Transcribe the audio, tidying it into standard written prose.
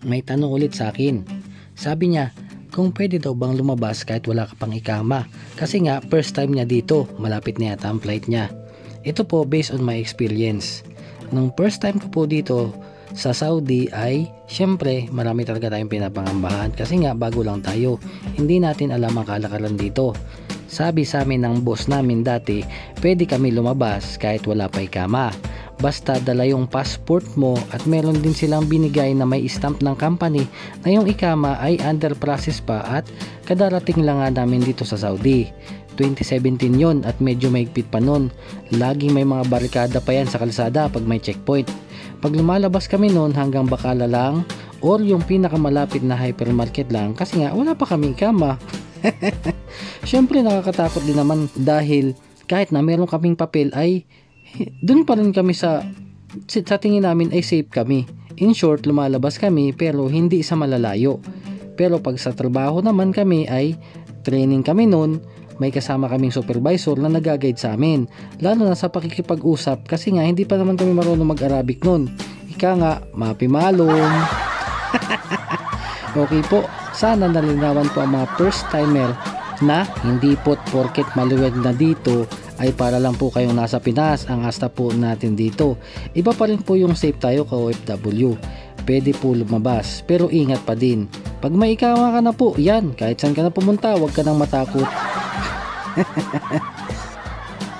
May tanong ulit sa akin. Sabi niya, kung pwede daw bang lumabas kahit wala ka pang ikama. Kasi nga, first time niya dito, malapit na yata ang flight niya. Ito po based on my experience. Nung first time ko po dito sa Saudi ay, syempre, marami talaga tayong pinapangambahan. Kasi nga, bago lang tayo. Hindi natin alam ang kalakaran dito. Sabi sa amin ng boss namin dati, pwede kami lumabas kahit wala pa ikama. Basta dala yung passport mo at meron din silang binigay na may stamp ng company na yung ikama ay under process pa at kadarating lang nga namin dito sa Saudi. 2017 yon at medyo mahigpit pa nun. Laging may mga barikada pa yan sa kalsada pag may checkpoint. Pag lumalabas kami nun hanggang Bacala lang or yung pinakamalapit na hypermarket lang kasi nga wala pa kaming ikama. Syempre nakakatakot din naman dahil kahit na meron kaming papel ay dun pa rin kami sa tingin namin ay safe kami. In short, lumalabas kami pero hindi sa malalayo. Pero pag sa trabaho naman kami ay training kami nun, may kasama kaming supervisor na nag-guide sa amin. Lalo na sa pakikipag-usap kasi nga hindi pa naman kami marunong mag-Arabic nun. Ika nga, mapimalong. Okay po, sana nalinawan po ang mga first timer na hindi po porket maluwag na dito ay para lang po kayong nasa Pinas ang asta po natin dito. Iba pa rin po yung safe tayo ka OFW. Pwede po lumabas pero ingat pa din. Pag may ikawa ka na po, yan, kahit saan ka na pumunta, huwag ka nang matakot.